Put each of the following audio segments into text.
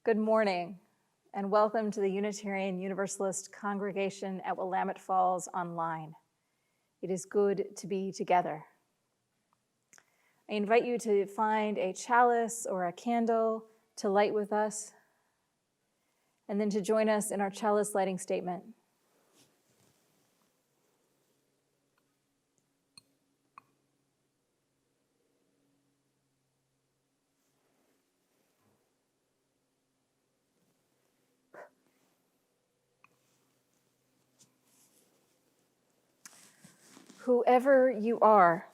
Good morning, and welcome to the Unitarian Universalist Congregation at Willamette Falls Online. It is good to be together. I invite you to find a chalice or a candle to light with us, and then to join us in our chalice lighting statement. Whoever you are,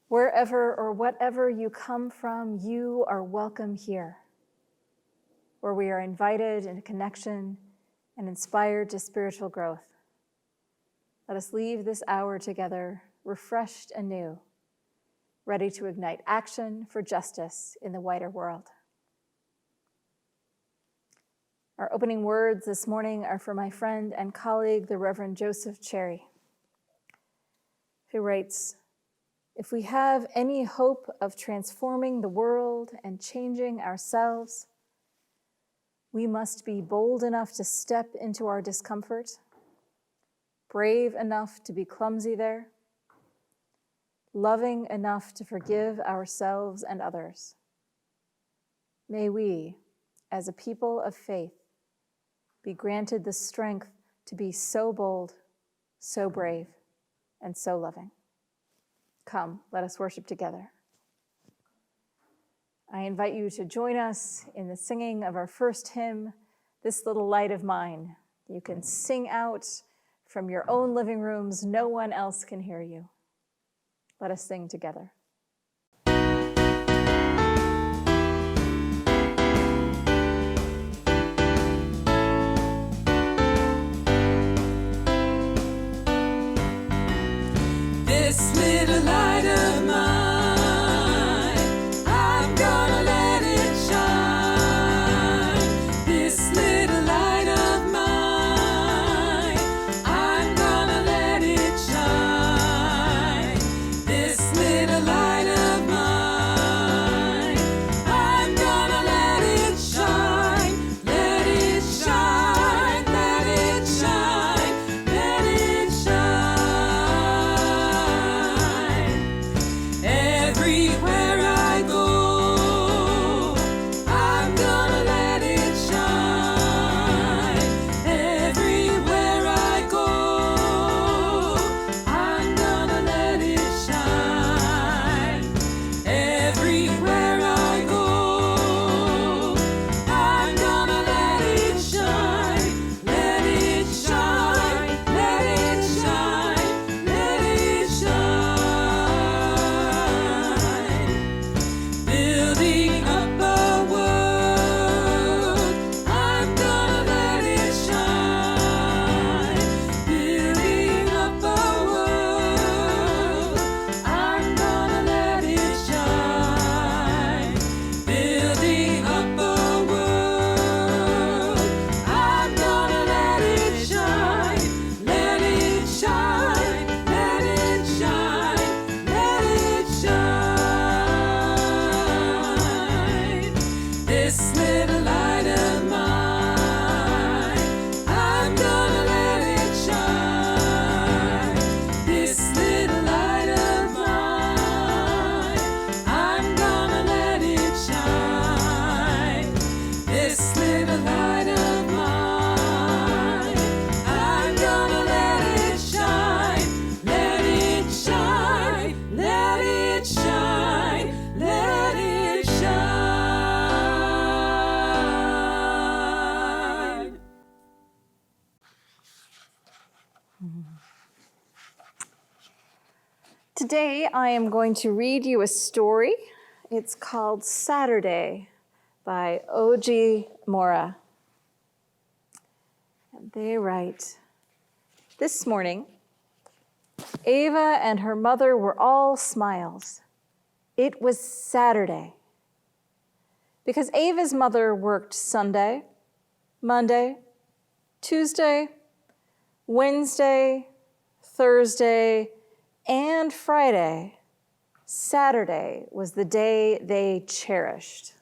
wherever or whatever you come from, you are welcome here, where we are invited into connection and inspired to spiritual growth. Let us leave this hour together, refreshed anew, ready to ignite action for justice in the wider world. Our opening words this morning are for my friend and colleague, the Reverend Joseph Cherry, who writes, "If we have any hope of transforming the world and changing ourselves, we must be bold enough to step into our discomfort, brave enough to be clumsy there, loving enough to forgive ourselves and others. May we, as a people of faith, be granted the strength to be so bold, so brave, and so loving. Come, let us worship together." I invite you to join us in the singing of our first hymn, "This Little Light of Mine." You can sing out from your own living rooms. No one else can hear you. Let us sing together. This little light of mine, I'm gonna let it shine. This little light of mine, I'm gonna let it shine. This little light of mine, I'm gonna let it shine. Let it shine, let it shine, let it shine. Everywhere I go, I'm gonna let it shine. Everywhere I go, I'm gonna let it shine. Everywhere I go, I'm gonna let it shine. Let it shine, let it shine, let it shine. Building up a world, I'm gonna let it shine. Building up a world, I'm gonna let it shine. Building up a world, I'm gonna let it shine. Let it shine, let it shine, let it shine. This little light of mine, I'm gonna let it shine. This little light of mine, I'm gonna let it shine. This little light of mine, I'm gonna let it shine. Let it shine, let it shine, let it shine. Today, I am going to read you a story. It's called Saturday by O.G. Mora. And they write, "This morning, Ava and her mother were all smiles. It was Saturday. Because Ava's mother worked Sunday, Monday, Tuesday, Wednesday, Thursday, and Friday. Saturday was the day they cherished.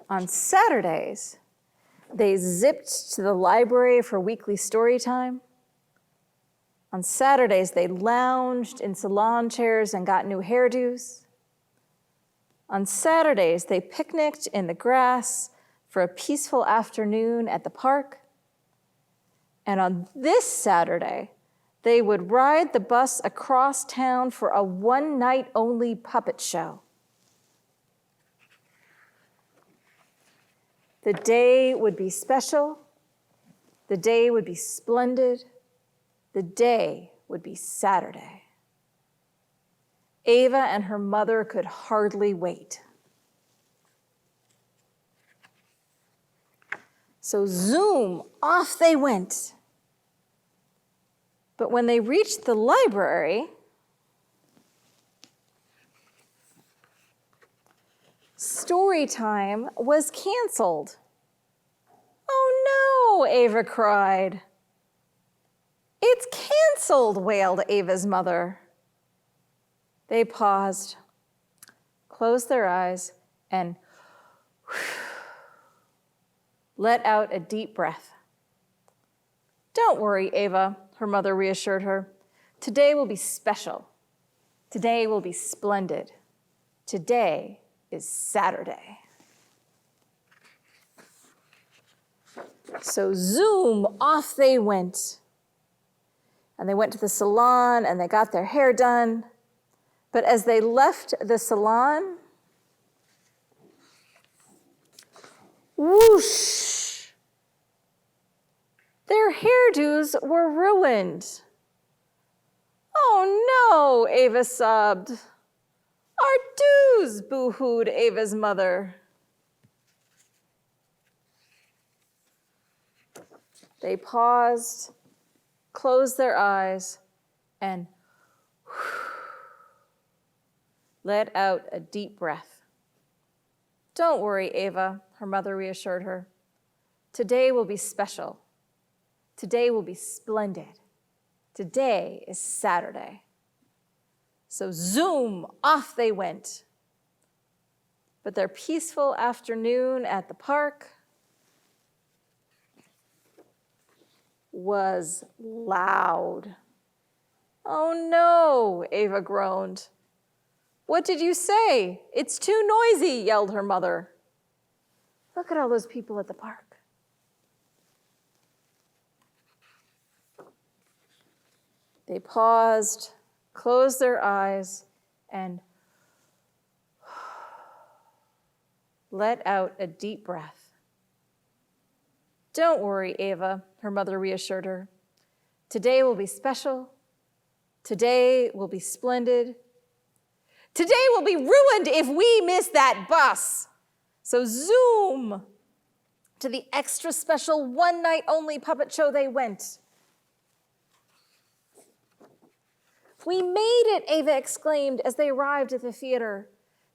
On Saturdays, they zipped to the library for weekly story time. On Saturdays, they lounged in salon chairs and got new hairdos. On Saturdays, they picnicked in the grass for a peaceful afternoon at the park. And on this Saturday, they would ride the bus across town for a one-night-only puppet show. The day would be special. The day would be splendid. The day would be Saturday. Ava and her mother could hardly wait. So zoom, off they went. But when they reached the library, story time was canceled. Oh no, Ava cried. It's canceled, wailed Ava's mother. They paused, closed their eyes, and let out a deep breath. Don't worry, Ava, her mother reassured her. Today will be special. Today will be splendid. Today is Saturday. So zoom, off they went. And they went to the salon and they got their hair done. But as they left the salon, whoosh, their hairdos were ruined. Oh no, Ava sobbed. Our dues, boo-hooed Ava's mother. They paused, closed their eyes, and let out a deep breath. Don't worry, Ava, her mother reassured her. Today will be special. Today will be splendid. Today is Saturday. So zoom, off they went. But their peaceful afternoon at the park was loud. Oh no, Ava groaned. What did you say? It's too noisy, yelled her mother. Look at all those people at the park. They paused, closed their eyes, and let out a deep breath. Don't worry, Ava, her mother reassured her. Today will be special. Today will be splendid. Today will be ruined if we miss that bus. So zoom to the extra special one-night-only puppet show they went. We made it, Ava exclaimed as they arrived at the theater.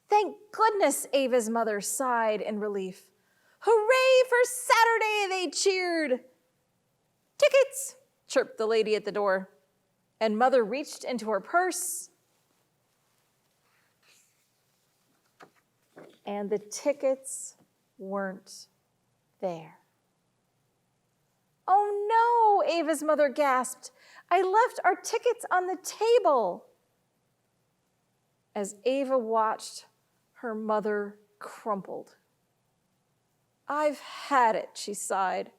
Thank goodness, Ava's mother sighed in relief. Hooray for Saturday, they cheered. Tickets, chirped the lady at the door, and mother reached into her purse, and the tickets weren't there. Oh no, Ava's mother gasped. I left our tickets on the table. As Ava watched, her mother crumpled. I've had it, she sighed.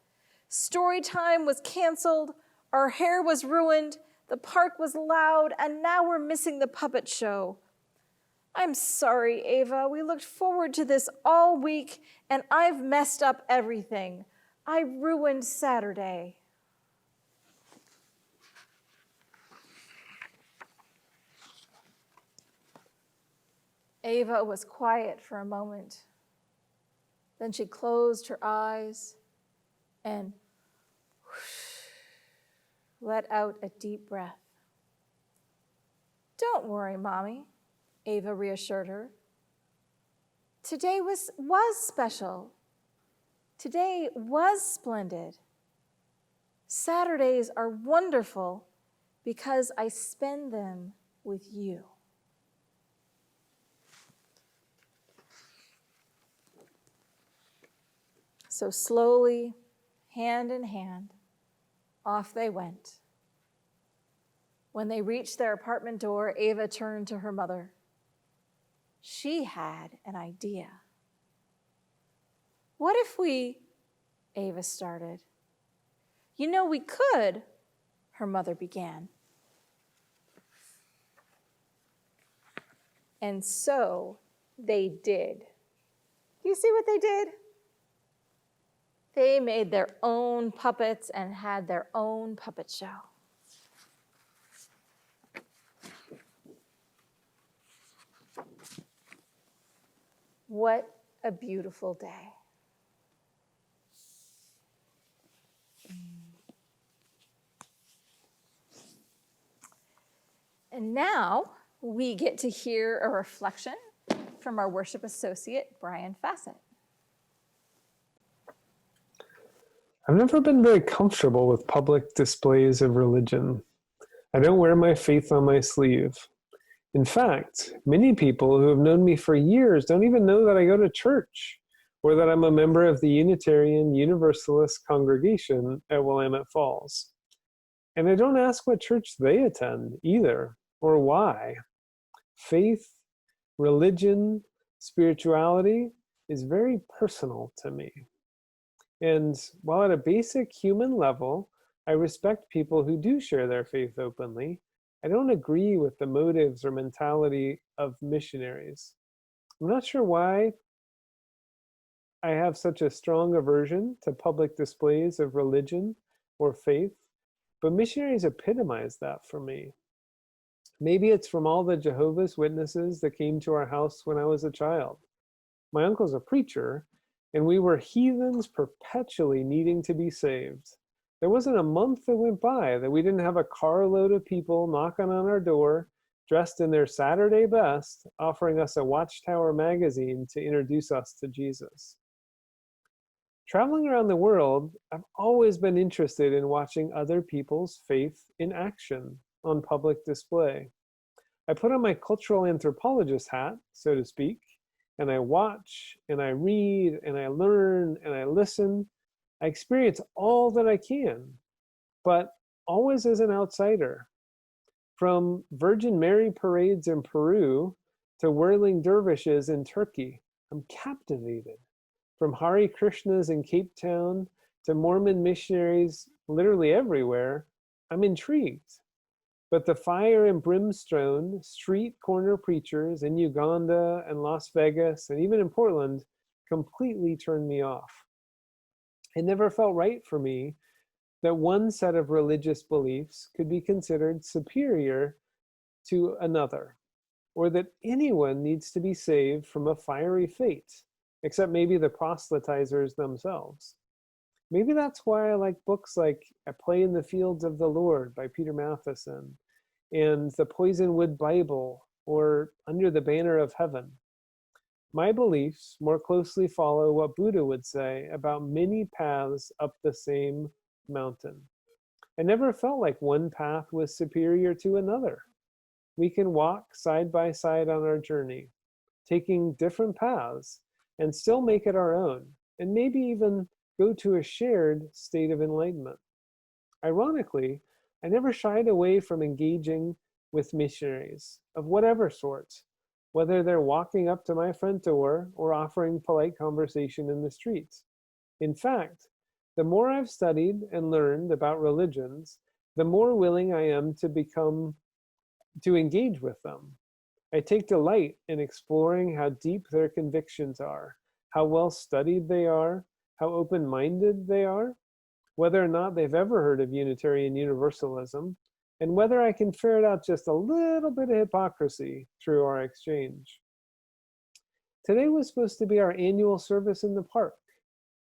Story time was canceled, our hair was ruined, the park was loud, and now we're missing the puppet show. I'm sorry, Ava. We looked forward to this all week, and I've messed up everything. I ruined Saturday. Ava was quiet for a moment. Then she closed her eyes and let out a deep breath. Don't worry, Mommy, Ava reassured her. Today was special. Today was splendid. Saturdays are wonderful because I spend them with you. So slowly, hand in hand, off they went. When they reached their apartment door, Ava turned to her mother. She had an idea. What if we, Ava started. You know, we could, her mother began. And so they did. Do you see what they did? They made their own puppets and had their own puppet show. What a beautiful day. And now we get to hear a reflection from our worship associate, Brian Fassett. I've never been very comfortable with public displays of religion. I don't wear my faith on my sleeve. In fact, many people who have known me for years don't even know that I go to church or that I'm a member of the Unitarian Universalist congregation at Willamette Falls. And I don't ask what church they attend either, or why. Faith, religion, spirituality is very personal to me. And while at a basic human level, I respect people who do share their faith openly, I don't agree with the motives or mentality of missionaries. I'm not sure why I have such a strong aversion to public displays of religion or faith, but missionaries epitomize that for me. Maybe it's from all the Jehovah's Witnesses that came to our house when I was a child. My uncle's a preacher, and we were heathens perpetually needing to be saved. There wasn't a month that went by that we didn't have a carload of people knocking on our door, dressed in their Saturday best, offering us a Watchtower magazine to introduce us to Jesus. Traveling around the world, I've always been interested in watching other people's faith in action on public display. I put on my cultural anthropologist hat, so to speak, and I watch, and I read, and I learn, and I listen. I experience all that I can, but always as an outsider. From Virgin Mary parades in Peru to whirling dervishes in Turkey, I'm captivated. From Hare Krishnas in Cape Town to Mormon missionaries literally everywhere, I'm intrigued. But the fire and brimstone street corner preachers in Uganda and Las Vegas and even in Portland completely turned me off. It never felt right for me that one set of religious beliefs could be considered superior to another, or that anyone needs to be saved from a fiery fate, except maybe the proselytizers themselves. Maybe that's why I like books like A Play in the Fields of the Lord by Peter Matheson, and The Poisonwood Bible, or Under the Banner of Heaven. My beliefs more closely follow what Buddha would say about many paths up the same mountain. I never felt like one path was superior to another. We can walk side by side on our journey, taking different paths, and still make it our own, and maybe even go to a shared state of enlightenment. Ironically, I never shied away from engaging with missionaries of whatever sort, whether they're walking up to my front door or offering polite conversation in the streets. In fact, the more I've studied and learned about religions, the more willing I am to engage with them. I take delight in exploring how deep their convictions are, how well studied they are, how open-minded they are, whether or not they've ever heard of Unitarian Universalism, and whether I can ferret out just a little bit of hypocrisy through our exchange. Today was supposed to be our annual service in the park,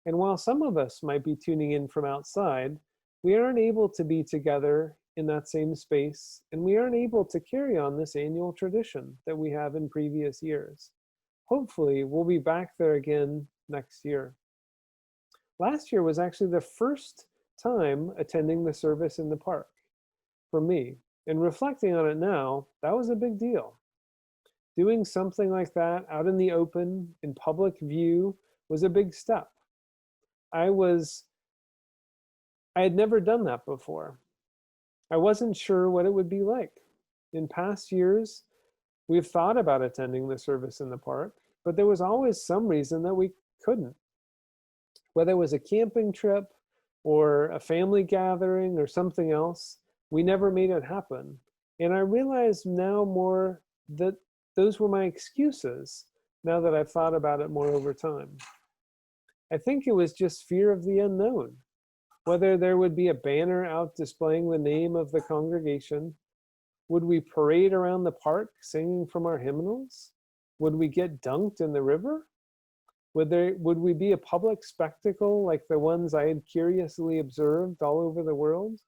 and while some of us might be tuning in from outside, we aren't able to be together in that same space, and we aren't able to carry on this annual tradition that we have in previous years. Hopefully, we'll be back there again next year. Last year was actually the first time attending the service in the park for me, and reflecting on it now, that was a big deal. Doing something like that out in the open, in public view, was a big step. I had never done that before. I wasn't sure what it would be like. In past years, we've thought about attending the service in the park, but there was always some reason that we couldn't. Whether it was a camping trip or a family gathering or something else, we never made it happen. And I realize now more that those were my excuses, now that I've thought about it more over time. I think it was just fear of the unknown. Whether there would be a banner out displaying the name of the congregation, would we parade around the park singing from our hymnals? Would we get dunked in the river? Would we be a public spectacle like the ones I had curiously observed all over the world?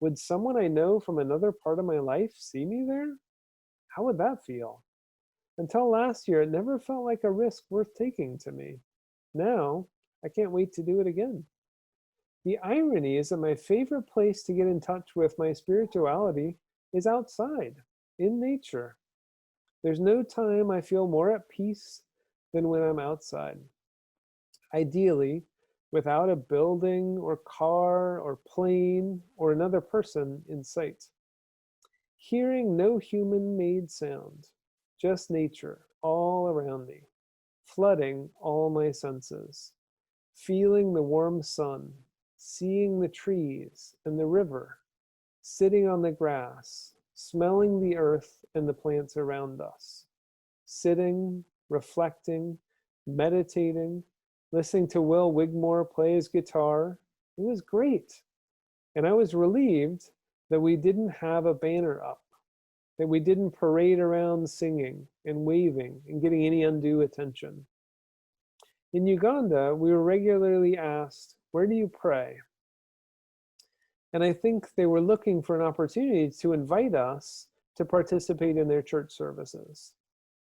Would someone I know from another part of my life see me there? How would that feel? Until last year, it never felt like a risk worth taking to me. Now, I can't wait to do it again. The irony is that my favorite place to get in touch with my spirituality is outside, in nature. There's no time I feel more at peace than when I'm outside. Ideally, without a building or car or plane or another person in sight. Hearing no human-made sound, just nature all around me, flooding all my senses, feeling the warm sun, seeing the trees and the river, sitting on the grass, smelling the earth and the plants around us, sitting, reflecting, meditating, listening to Will Wigmore play his guitar. It was great. And I was relieved that we didn't have a banner up, that we didn't parade around singing and waving and getting any undue attention. In Uganda, we were regularly asked, "Where do you pray?" And I think they were looking for an opportunity to invite us to participate in their church services.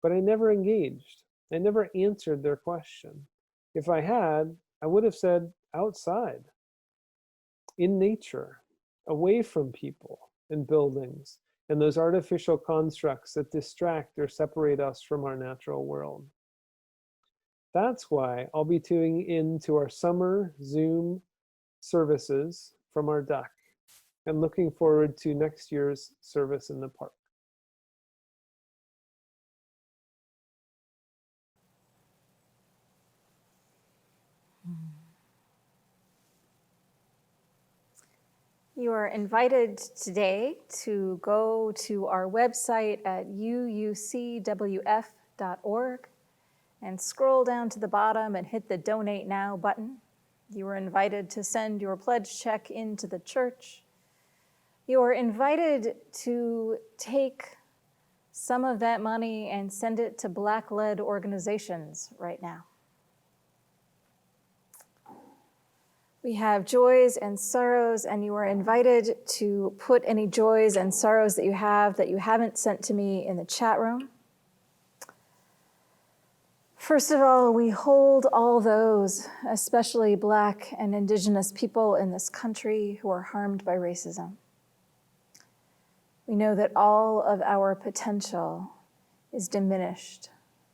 But I never engaged. I never answered their question. If I had, I would have said outside, in nature, away from people and buildings and those artificial constructs that distract or separate us from our natural world. That's why I'll be tuning in to our summer Zoom services from our deck and looking forward to next year's service in the park. You are invited today to go to our website at UUCWF.org and scroll down to the bottom and hit the Donate Now button. You are invited to send your pledge check into the church. You are invited to take some of that money and send it to Black-led organizations right now. We have joys and sorrows, and you are invited to put any joys and sorrows that you haven't sent to me in the chat room. First of all, we hold all those, especially Black and Indigenous people in this country, who are harmed by racism. We know that all of our potential is diminished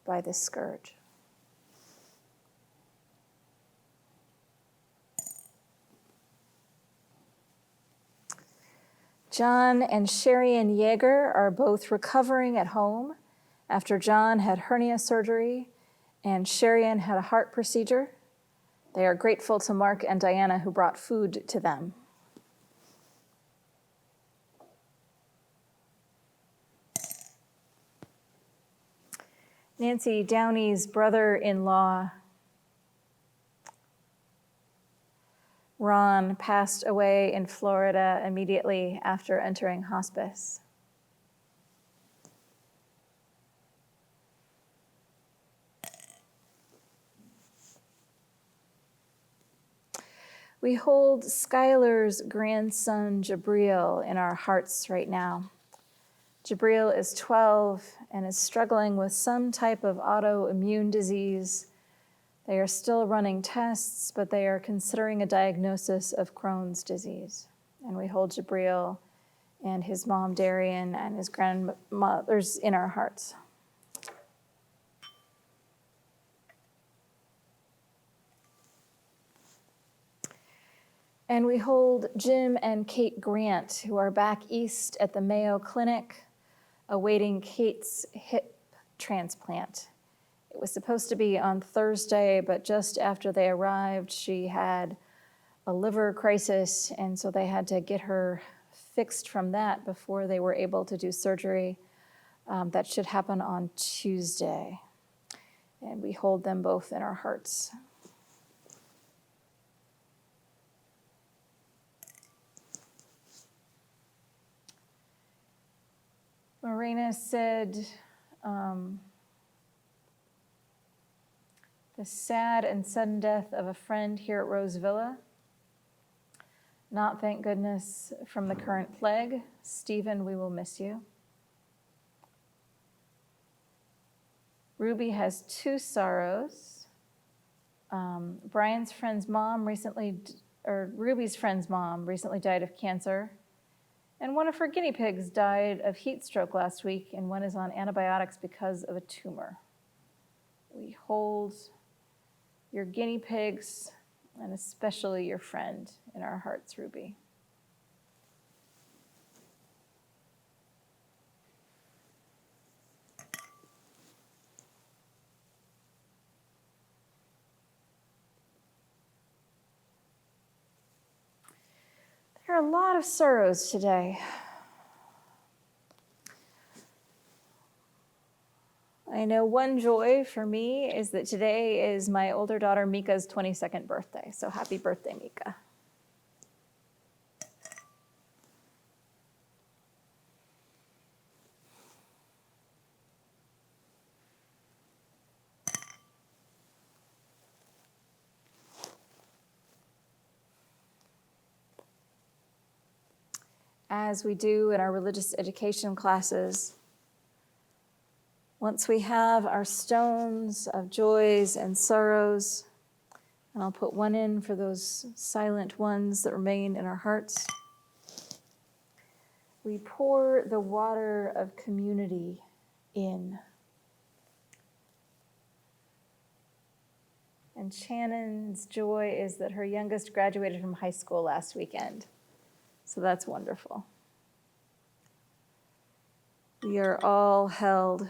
by this scourge. John and Sherian Yeager are both recovering at home after John had hernia surgery and Sherian had a heart procedure. They are grateful to Mark and Diana, who brought food to them. Nancy Downey's brother-in-law, Ron, passed away in Florida immediately after entering hospice. We hold Skylar's grandson, Jabril, in our hearts right now. Jabril is 12 and is struggling with some type of autoimmune disease. They are still running tests, but they are considering a diagnosis of Crohn's disease. And we hold Jabril and his mom, Darian, and his grandmothers in our hearts. And we hold Jim and Kate Grant, who are back east at the Mayo Clinic, awaiting Kate's hip transplant. It was supposed to be on Thursday, but just after they arrived, she had a liver crisis, and so they had to get her fixed from that before they were able to do surgery. That should happen on Tuesday. And we hold them both in our hearts. Morena said, the sad and sudden death of a friend here at Rose Villa. Not, thank goodness, from the current plague. Stephen, we will miss you. Ruby has two sorrows. Ruby's friend's mom recently died of cancer. And one of her guinea pigs died of heat stroke last week, and one is on antibiotics because of a tumor. We hold your guinea pigs, and especially your friend, in our hearts, Ruby. There are a lot of sorrows today. I know one joy for me is that today is my older daughter Mika's 22nd birthday. So happy birthday, Mika. As we do in our religious education classes, once we have our stones of joys and sorrows, and I'll put one in for those silent ones that remain in our hearts, we pour the water of community in. And Shannon's joy is that her youngest graduated from high school last weekend. So that's wonderful. We are all held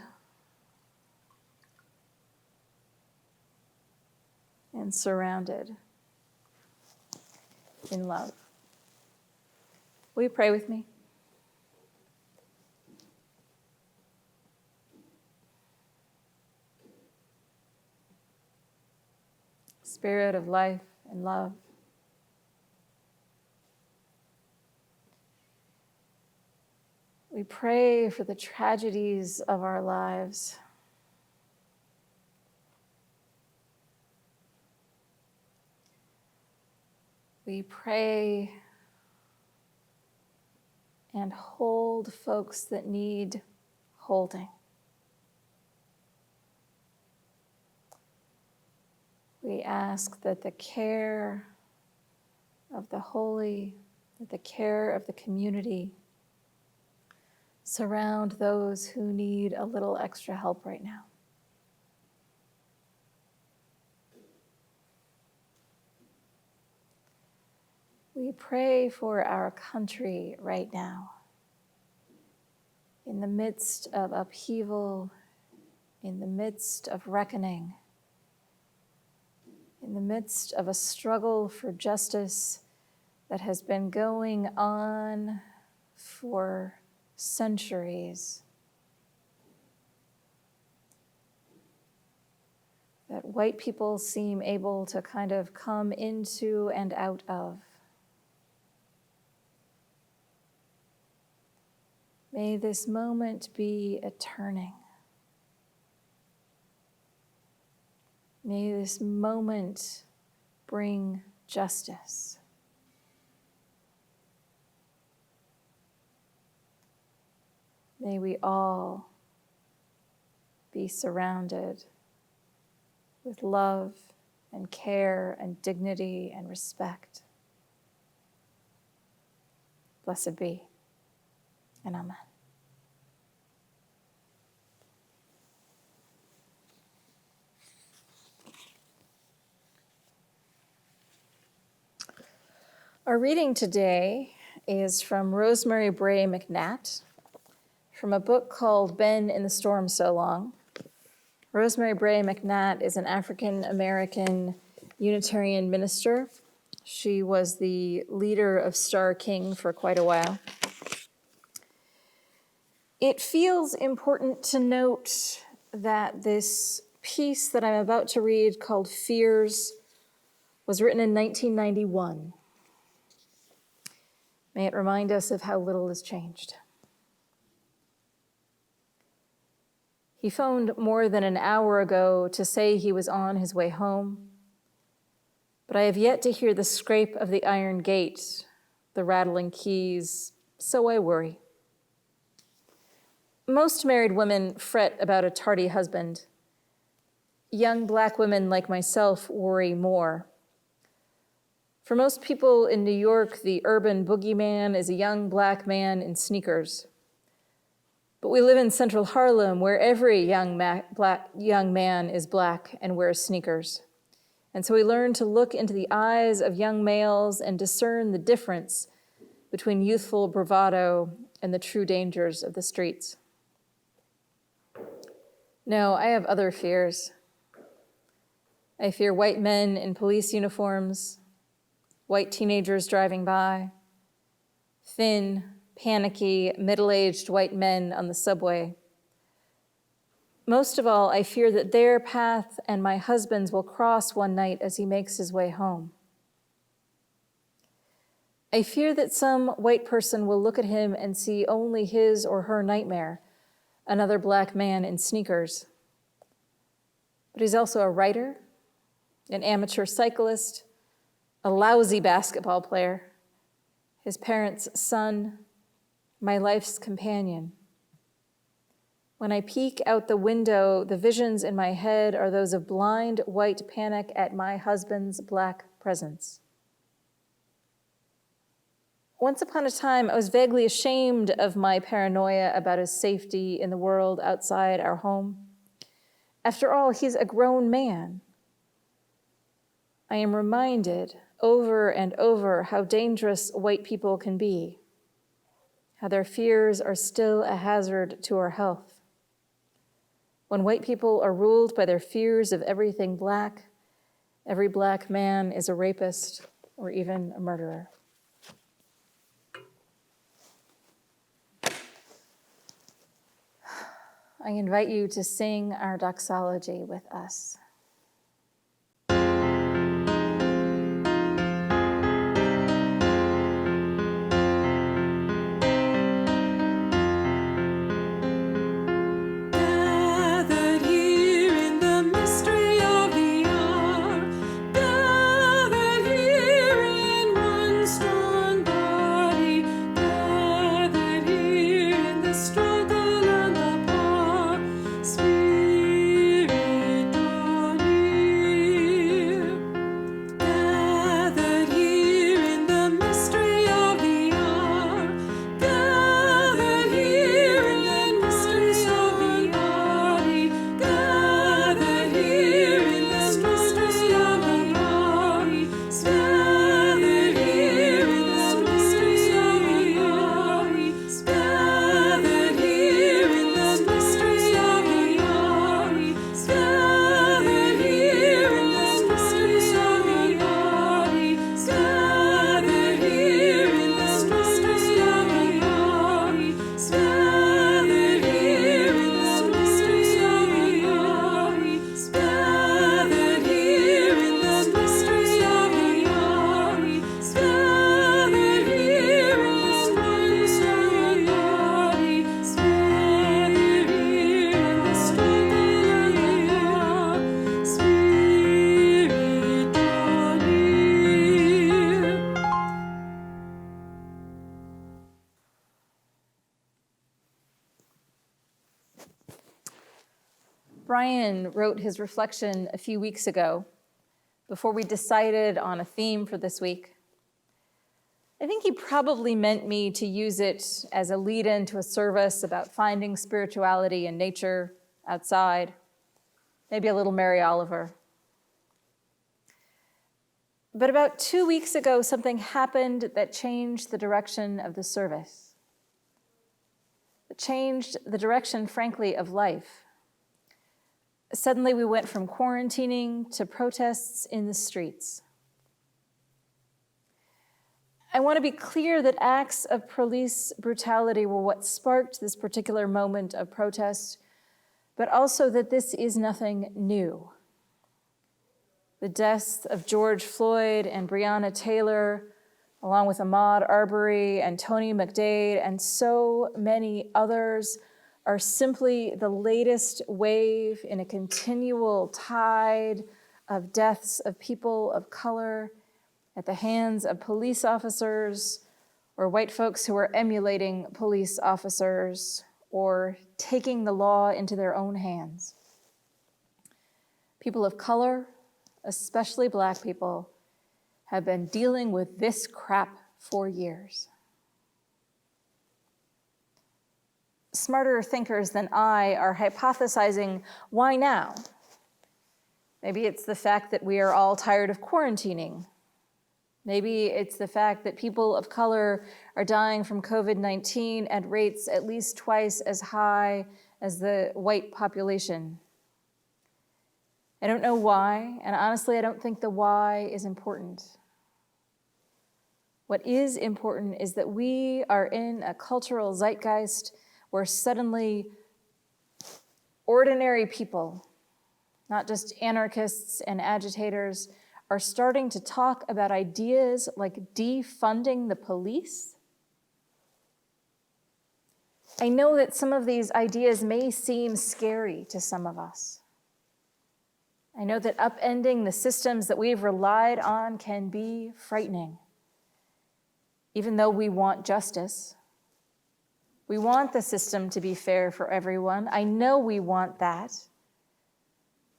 and surrounded in love. Will you pray with me? Spirit of life and love, we pray for the tragedies of our lives. We pray and hold folks that need holding. We ask that the care of the holy, that the care of the community surround those who need a little extra help right now. We pray for our country right now. In the midst of upheaval, in the midst of reckoning, in the midst of a struggle for justice that has been going on for centuries, that white people seem able to kind of come into and out of. May this moment be a turning. May this moment bring justice. May we all be surrounded with love and care and dignity and respect. Blessed be, and amen. Our reading today is from Rosemary Bray McNatt, from a book called Ben in the Storm So Long. Rosemary Bray McNatt is an African-American Unitarian minister. She was the leader of Star King for quite a while. It feels important to note that this piece that I'm about to read, called Fears, was written in 1991. May it remind us of how little has changed. He phoned more than an hour ago to say he was on his way home, but I have yet to hear the scrape of the iron gate, the rattling keys, so I worry. Most married women fret about a tardy husband. Young Black women like myself worry more. For most people in New York, the urban boogeyman is a young Black man in sneakers. But we live in central Harlem, where every young man is Black and wears sneakers. And so we learn to look into the eyes of young males and discern the difference between youthful bravado and the true dangers of the streets. No, I have other fears. I fear white men in police uniforms, white teenagers driving by, thin, panicky, middle-aged white men on the subway. Most of all, I fear that their path and my husband's will cross one night as he makes his way home. I fear that some white person will look at him and see only his or her nightmare, another Black man in sneakers. But he's also a writer, an amateur cyclist, a lousy basketball player, his parents' son, my life's companion. When I peek out the window, the visions in my head are those of blind white panic at my husband's Black presence. Once upon a time, I was vaguely ashamed of my paranoia about his safety in the world outside our home. After all, he's a grown man. I am reminded over and over how dangerous white people can be, how their fears are still a hazard to our health. When white people are ruled by their fears of everything Black, every Black man is a rapist or even a murderer. I invite you to sing our Doxology with us. Brian wrote his reflection a few weeks ago, before we decided on a theme for this week. I think he probably meant me to use it as a lead-in to a service about finding spirituality in nature, outside, maybe a little Mary Oliver. But about 2 weeks ago, something happened that changed the direction of the service. It changed the direction, frankly, of life. Suddenly, we went from quarantining to protests in the streets. I want to be clear that acts of police brutality were what sparked this particular moment of protest, but also that this is nothing new. The deaths of George Floyd and Breonna Taylor, along with Ahmaud Arbery and Tony McDade and so many others, are simply the latest wave in a continual tide of deaths of people of color at the hands of police officers or white folks who are emulating police officers or taking the law into their own hands. People of color, especially Black people, have been dealing with this crap for years. Smarter thinkers than I are hypothesizing, why now? Maybe it's the fact that we are all tired of quarantining. Maybe it's the fact that people of color are dying from COVID-19 at rates at least twice as high as the white population. I don't know why, and honestly, I don't think the why is important. What is important is that we are in a cultural zeitgeist where suddenly ordinary people, not just anarchists and agitators, are starting to talk about ideas like defunding the police. I know that some of these ideas may seem scary to some of us. I know that upending the systems that we've relied on can be frightening. Even though we want justice, we want the system to be fair for everyone. I know we want that.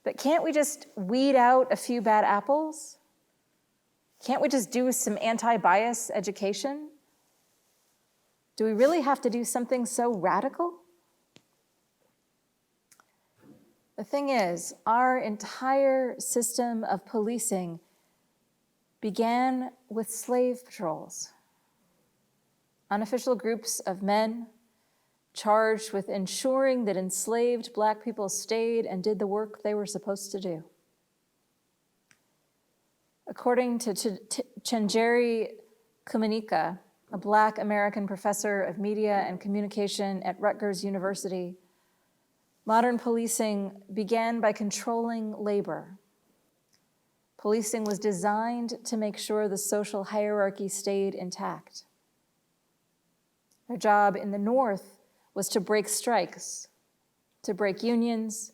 But can't we just weed out a few bad apples? Can't we just do some anti-bias education? Do we really have to do something so radical? The thing is, our entire system of policing began with slave patrols, unofficial groups of men charged with ensuring that enslaved Black people stayed and did the work they were supposed to do. According to Chenjeri Kumanyika, a Black American professor of media and communication at Rutgers University, modern policing began by controlling labor. Policing was designed to make sure the social hierarchy stayed intact. Their job in the North was to break strikes, to break unions,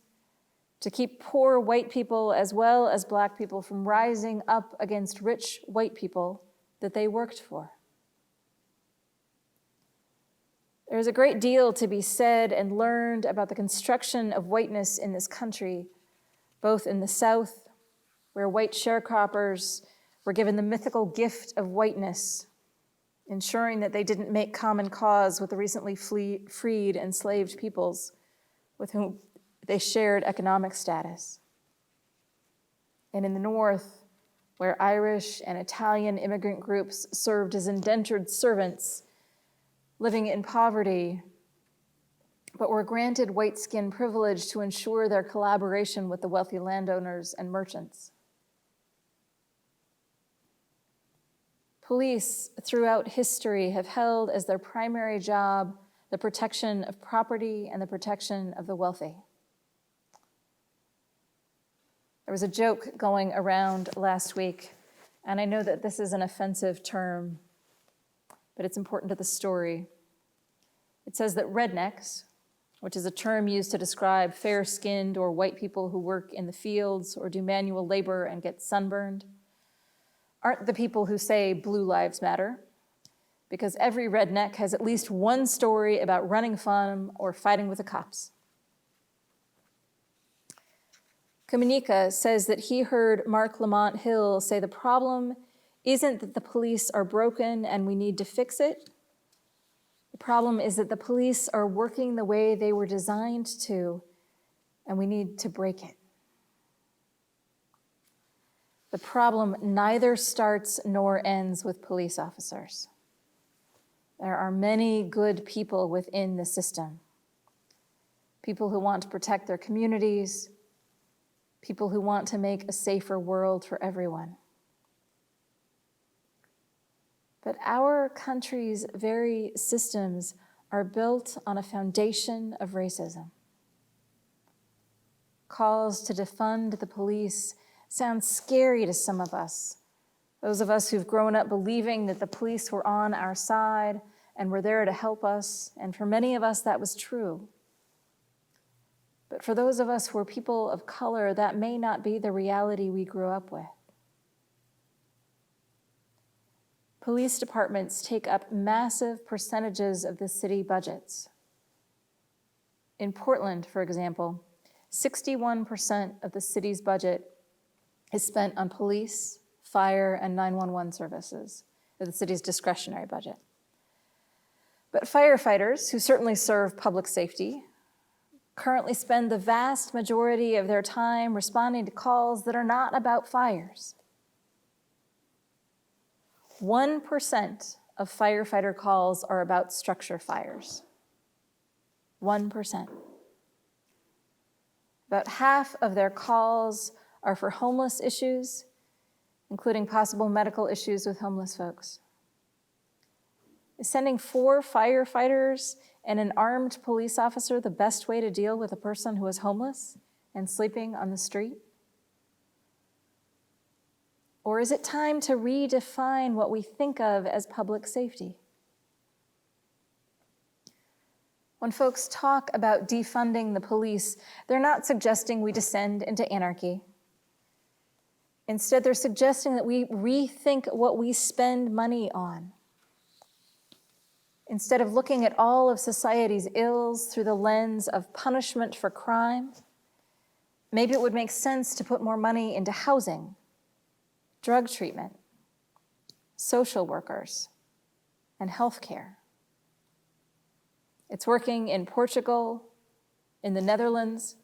to keep poor white people as well as Black people from rising up against rich white people that they worked for. There's a great deal to be said and learned about the construction of whiteness in this country, both in the South, where white sharecroppers were given the mythical gift of whiteness, ensuring that they didn't make common cause with the recently freed enslaved peoples with whom they shared economic status. And in the North, where Irish and Italian immigrant groups served as indentured servants, living in poverty, but were granted white skin privilege to ensure their collaboration with the wealthy landowners and merchants. Police throughout history have held as their primary job the protection of property and the protection of the wealthy. There was a joke going around last week, and I know that this is an offensive term, but it's important to the story. It says that rednecks, which is a term used to describe fair-skinned or white people who work in the fields or do manual labor and get sunburned, aren't the people who say Blue Lives Matter, because every redneck has at least one story about running from or fighting with the cops. Kumanyika says that he heard Mark Lamont Hill say the problem isn't that the police are broken and we need to fix it. The problem is that the police are working the way they were designed to, and we need to break it. The problem neither starts nor ends with police officers. There are many good people within the system. People who want to protect their communities, people who want to make a safer world for everyone. But our country's very systems are built on a foundation of racism. Calls to defund the police sound scary to some of us, those of us who've grown up believing that the police were on our side and were there to help us, and for many of us that was true. But for those of us who are people of color, that may not be the reality we grew up with. Police departments take up massive percentages of the city budgets. In Portland, for example, 61% of the city's budget is spent on police, fire, and 911 services, the city's discretionary budget. But firefighters, who certainly serve public safety, currently spend the vast majority of their time responding to calls that are not about fires. 1% of firefighter calls are about structure fires. 1%. About half of their calls are for homeless issues, including possible medical issues with homeless folks. Is sending 4 firefighters and an armed police officer the best way to deal with a person who is homeless and sleeping on the street? Or is it time to redefine what we think of as public safety? When folks talk about defunding the police, they're not suggesting we descend into anarchy. Instead, they're suggesting that we rethink what we spend money on. Instead of looking at all of society's ills through the lens of punishment for crime, maybe it would make sense to put more money into housing, drug treatment, social workers, and healthcare. It's working in Portugal, in the Netherlands,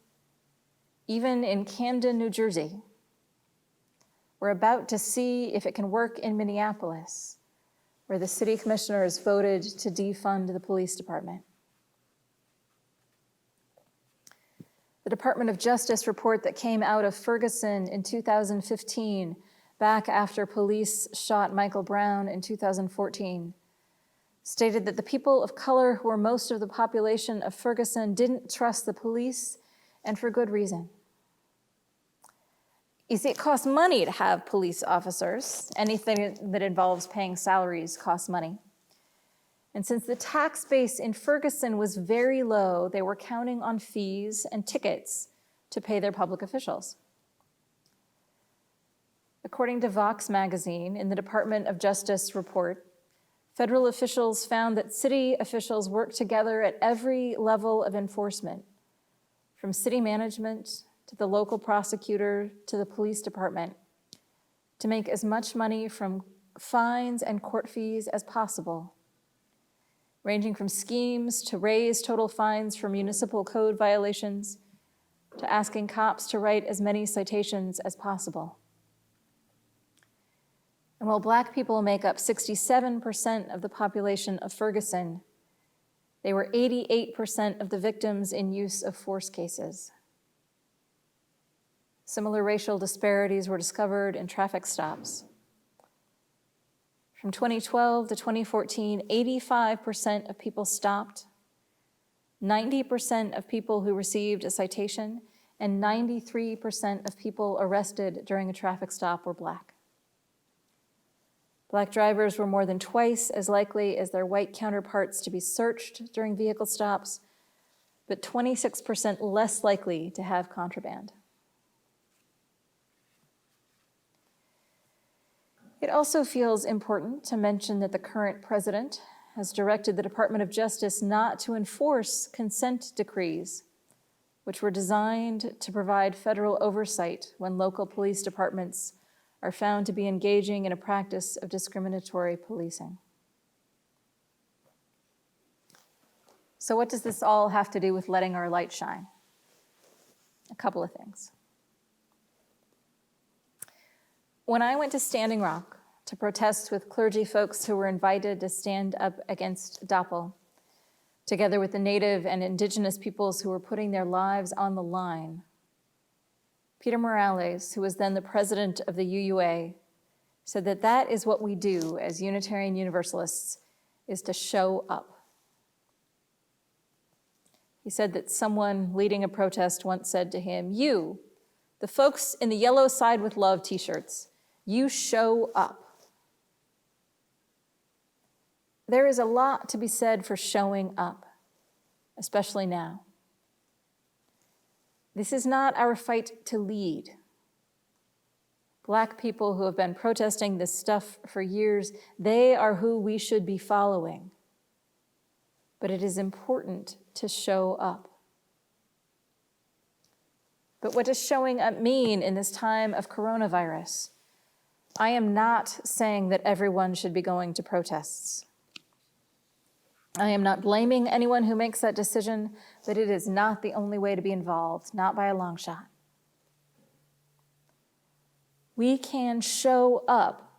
even in Camden, New Jersey. We're about to see if it can work in Minneapolis, where the city commissioners voted to defund the police department. The Department of Justice report that came out of Ferguson in 2015, back after police shot Michael Brown in 2014, stated that the people of color who were most of the population of Ferguson didn't trust the police, and for good reason. You see, it costs money to have police officers. Anything that involves paying salaries costs money. And since the tax base in Ferguson was very low, they were counting on fees and tickets to pay their public officials. According to Vox magazine, in the Department of Justice report, federal officials found that city officials work together at every level of enforcement, from city management to the local prosecutor to the police department, to make as much money from fines and court fees as possible, ranging from schemes to raise total fines for municipal code violations to asking cops to write as many citations as possible. And while Black people make up 67% of the population of Ferguson, they were 88% of the victims in use of force cases. Similar racial disparities were discovered in traffic stops. From 2012 to 2014, 85% of people stopped, 90% of people who received a citation, and 93% of people arrested during a traffic stop were Black. Black drivers were more than twice as likely as their white counterparts to be searched during vehicle stops, but 26% less likely to have contraband. It also feels important to mention that the current president has directed the Department of Justice not to enforce consent decrees, which were designed to provide federal oversight when local police departments are found to be engaging in a practice of discriminatory policing. So what does this all have to do with letting our light shine? A couple of things. When I went to Standing Rock to protest with clergy folks who were invited to stand up against Doppel, together with the Native and Indigenous peoples who were putting their lives on the line, Peter Morales, who was then the president of the UUA, said that that is what we do as Unitarian Universalists, is to show up. He said that someone leading a protest once said to him, "You, the folks in the yellow Side with Love t-shirts, you show up." There is a lot to be said for showing up, especially now. This is not our fight to lead. Black people who have been protesting this stuff for years, they are who we should be following. But it is important to show up. But what does showing up mean in this time of coronavirus? I am not saying that everyone should be going to protests. I am not blaming anyone who makes that decision, but it is not the only way to be involved, not by a long shot. We can show up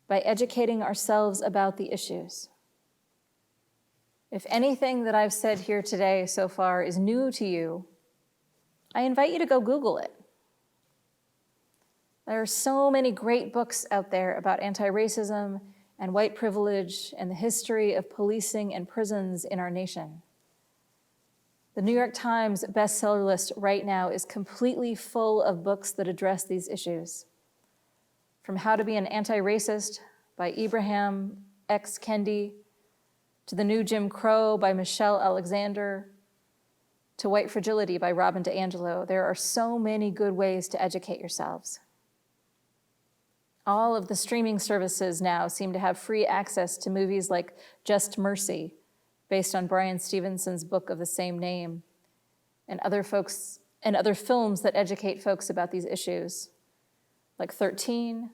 by educating ourselves about the issues. If anything that I've said here today so far is new to you, I invite you to go Google it. There are so many great books out there about anti-racism and white privilege and the history of policing and prisons in our nation. The New York Times bestseller list right now is completely full of books that address these issues. From How to Be an Anti-Racist by Ibrahim X. Kendi, to The New Jim Crow by Michelle Alexander, to White Fragility by Robin DiAngelo. There are so many good ways to educate yourselves. All of the streaming services now seem to have free access to movies like Just Mercy, based on Brian Stevenson's book of the same name, and other films that educate folks about these issues, like 13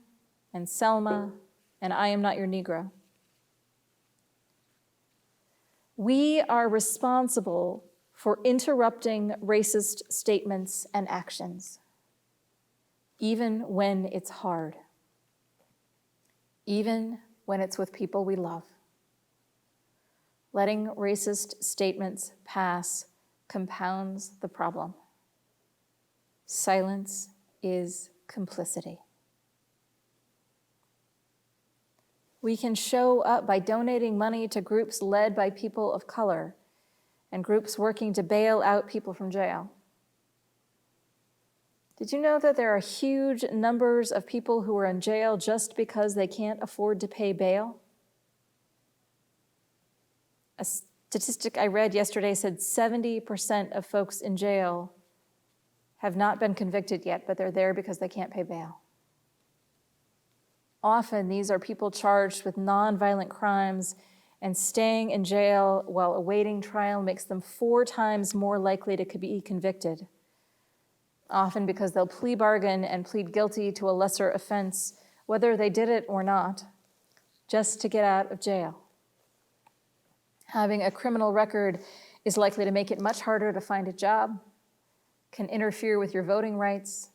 and Selma and I Am Not Your Negro. We are responsible for interrupting racist statements and actions, even when it's hard, even when it's with people we love. Letting racist statements pass compounds the problem. Silence is complicity. We can show up by donating money to groups led by people of color and groups working to bail out people from jail. Did you know that there are huge numbers of people who are in jail just because they can't afford to pay bail? A statistic I read yesterday said 70% of folks in jail have not been convicted yet, but they're there because they can't pay bail. Often, these are people charged with nonviolent crimes, and staying in jail while awaiting trial makes them 4 times more likely to be convicted, often because they'll plea bargain and plead guilty to a lesser offense, whether they did it or not, just to get out of jail. Having a criminal record is likely to make it much harder to find a job, can interfere with your voting rights,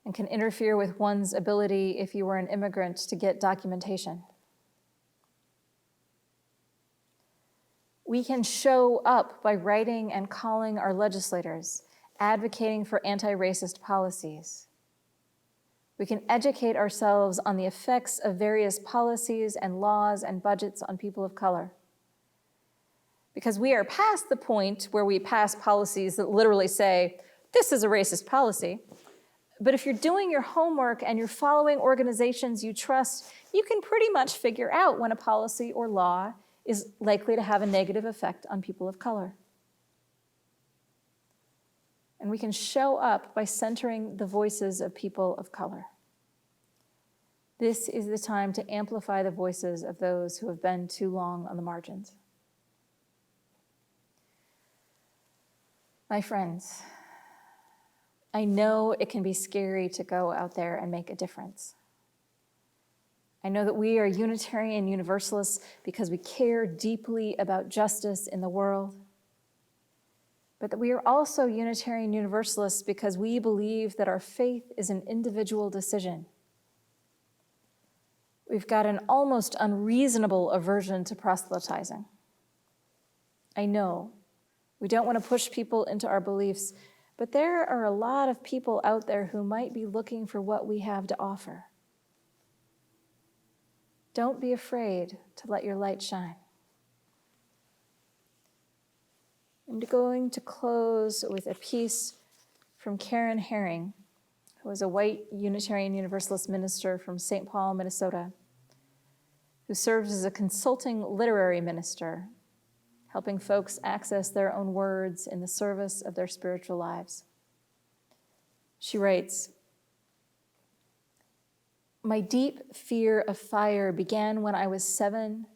and can interfere with one's ability, if you were an immigrant, to get documentation. We can show up by writing and calling our legislators, advocating for anti-racist policies. We can educate ourselves on the effects of various policies and laws and budgets on people of color. Because we are past the point where we pass policies that literally say, this is a racist policy. But if you're doing your homework and you're following organizations you trust, you can pretty much figure out when a policy or law is likely to have a negative effect on people of color. And we can show up by centering the voices of people of color. This is the time to amplify the voices of those who have been too long on the margins. My friends, I know it can be scary to go out there and make a difference. I know that we are Unitarian Universalists because we care deeply about justice in the world, but that we are also Unitarian Universalists because we believe that our faith is an individual decision. We've got an almost unreasonable aversion to proselytizing. I know we don't want to push people into our beliefs, but there are a lot of people out there who might be looking for what we have to offer. Don't be afraid to let your light shine. I'm going to close with a piece from Karen Herring, who was a white Unitarian Universalist minister from St. Paul, Minnesota, who serves as a consulting literary minister, helping folks access their own words in the service of their spiritual lives. She writes, "My deep fear of fire began when I was 7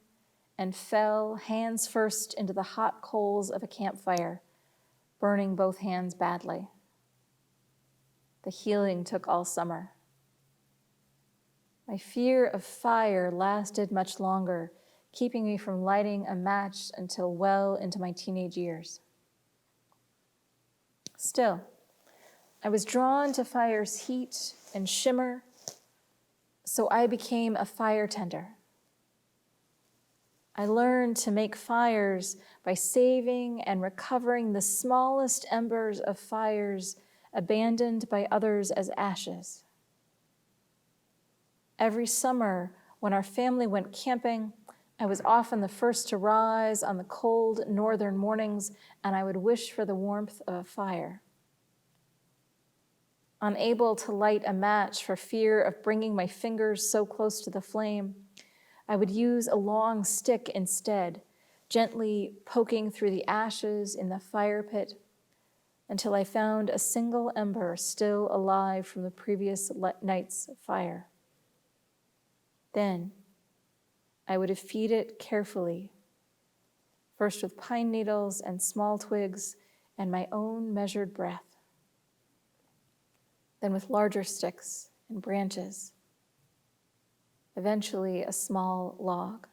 and fell hands first into the hot coals of a campfire, burning both hands badly. The healing took all summer. My fear of fire lasted much longer, keeping me from lighting a match until well into my teenage years. Still, I was drawn to fire's heat and shimmer, so I became a fire tender. I learned to make fires by saving and recovering the smallest embers of fires abandoned by others as ashes. Every summer, when our family went camping, I was often the first to rise on the cold northern mornings, and I would wish for the warmth of a fire. Unable to light a match for fear of bringing my fingers so close to the flame, I would use a long stick instead, gently poking through the ashes in the fire pit until I found a single ember still alive from the previous night's fire. Then I would feed it carefully, first with pine needles and small twigs and my own measured breath, then with larger sticks and branches, eventually a small log.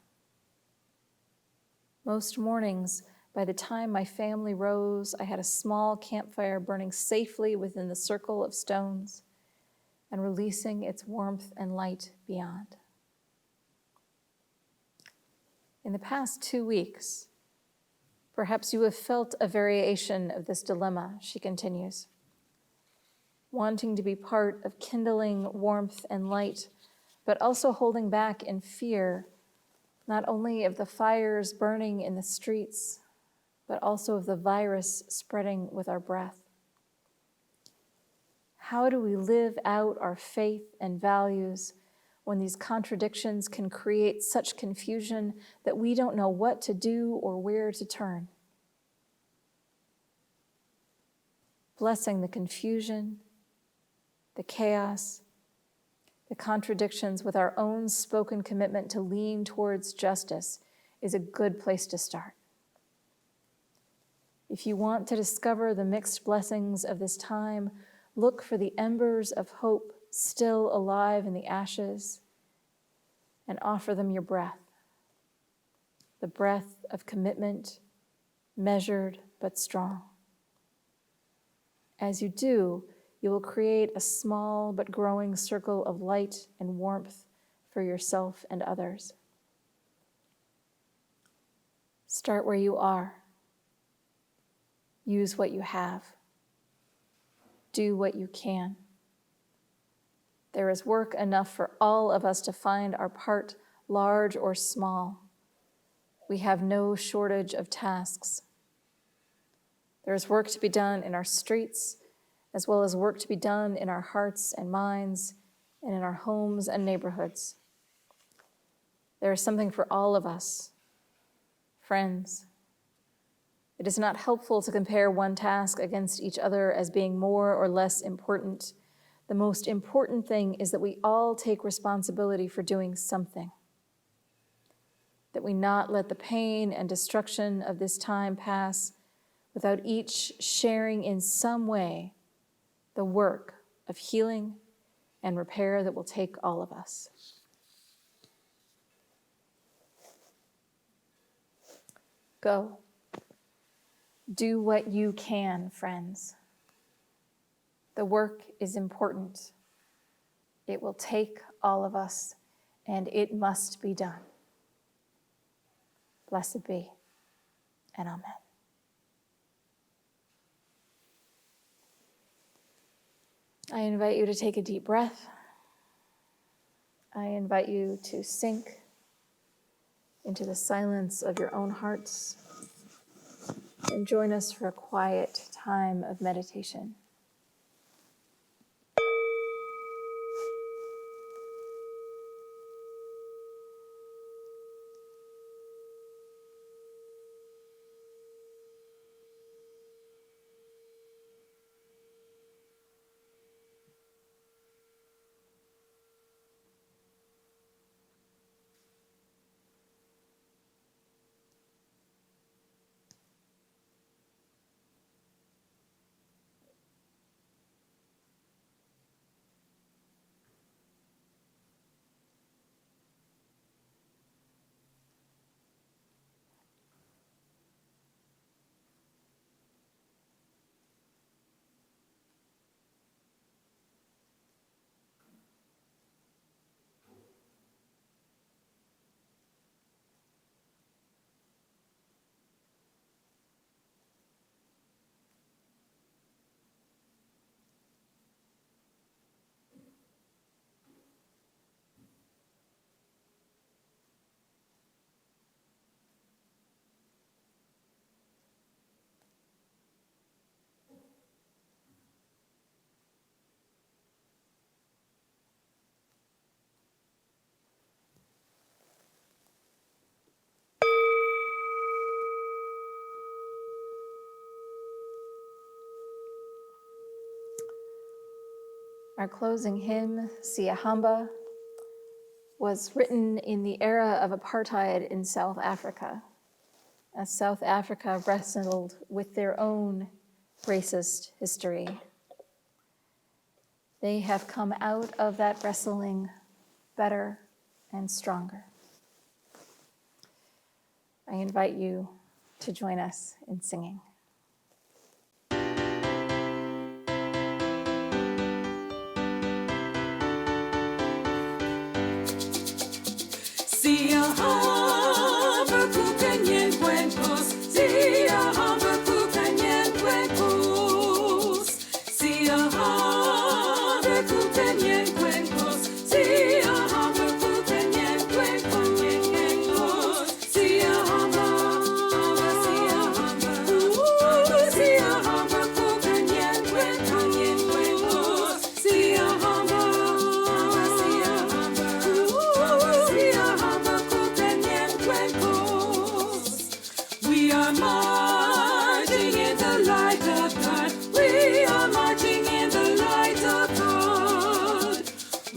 Most mornings, by the time my family rose, I had a small campfire burning safely within the circle of stones and releasing its warmth and light beyond. In the past 2 weeks, perhaps you have felt a variation of this dilemma," she continues, wanting to be part of kindling warmth and light, but also holding back in fear, not only of the fires burning in the streets, but also of the virus spreading with our breath. How do we live out our faith and values when these contradictions can create such confusion that we don't know what to do or where to turn? Blessing the confusion, the chaos, the contradictions with our own spoken commitment to lean towards justice is a good place to start. If you want to discover the mixed blessings of this time, look for the embers of hope still alive in the ashes and offer them your breath, the breath of commitment, measured but strong. As you do, you will create a small but growing circle of light and warmth for yourself and others. Start where you are. Use what you have. Do what you can. There is work enough for all of us to find our part, large or small. We have no shortage of tasks. There is work to be done in our streets, as well as work to be done in our hearts and minds, and in our homes and neighborhoods. There is something for all of us. Friends, it is not helpful to compare one task against each other as being more or less important. The most important thing is that we all take responsibility for doing something, that we not let the pain and destruction of this time pass without each sharing in some way the work of healing and repair that will take all of us. Go. Do what you can, friends. The work is important. It will take all of us, and it must be done. Blessed be, and amen. I invite you to take a deep breath. I invite you to sink into the silence of your own hearts and join us for a quiet time of meditation. Our closing hymn, Siyahamba, was written in the era of apartheid in South Africa, as South Africa wrestled with their own racist history. They have come out of that wrestling better and stronger. I invite you to join us in singing. Siyahamba kukenyen kwenkos, siyahamba kukenyen kwenkos, siyahamba kukenyen kwenkos, siyahamba kukenyen kwenkos, siyahamba, siyahamba, siyahamba kukenyen kwenkos, siyahamba, we are marching in the light of God. We are marching in the light of God.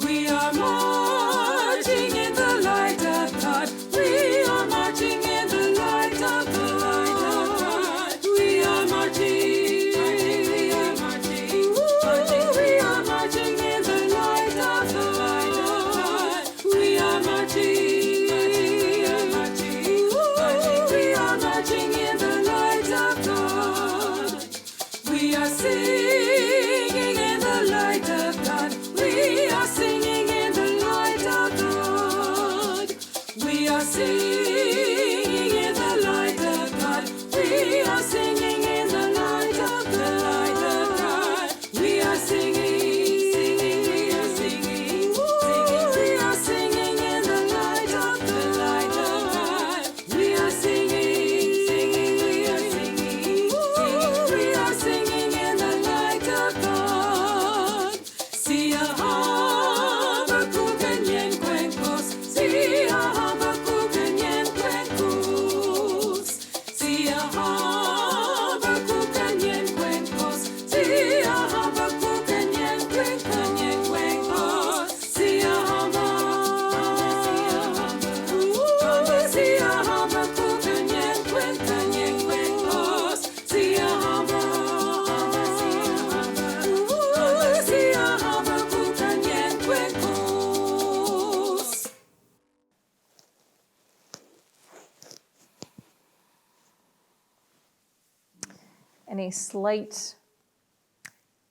We are marching in the light of God. We are marching in the light of God. We are marching. We are marching. We are marching in the light of God. We are marching. We are singing in the light of God. We are singing in the light of God. We are singing in the light of God. We are singing in the light of God. We are singing, singing, we are singing, singing. We are singing in the light of God. We are singing, singing, we are singing, singing. We are singing in the light of God. Siyahamba kukenyen kwenkos, siyahamba kukenyen kwenkos, siyahamba kukenyen kwenkos, siyahamba kukenyen kwenkos, siyahamba, siyahamba kukenyen kwenkos, siyahamba, siyahamba kukenyen kwenkos. Any slight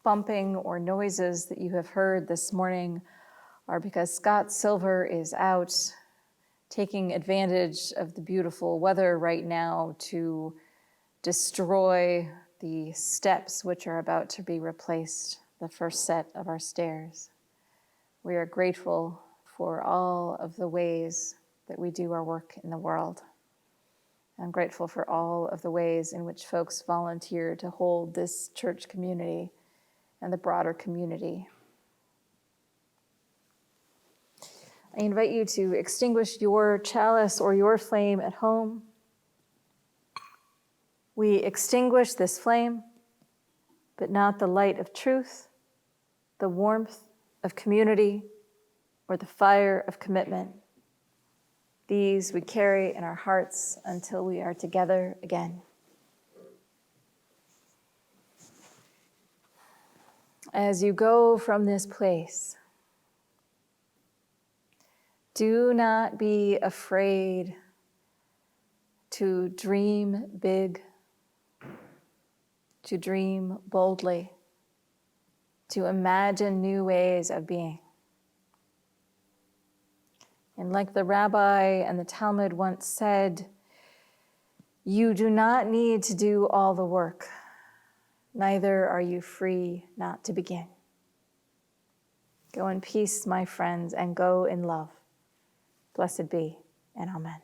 bumping or noises that you have heard this morning or because Scott Silver is out taking advantage of the beautiful weather right now to destroy the steps which are about to be replaced, the first set of our stairs. We are grateful for all of the ways that we do our work in the world. I'm grateful for all of the ways in which folks volunteer to hold this church community and the broader community. I invite you to extinguish your chalice or your flame at home. We extinguish this flame, but not the light of truth, the warmth of community, or the fire of commitment. These we carry in our hearts until we are together again. As you go from this place, do not be afraid to dream big, to dream boldly, to imagine new ways of being. And like the rabbi and the Talmud once said, you do not need to do all the work, neither are you free not to begin. Go in peace, my friends, and go in love. Blessed be, and amen.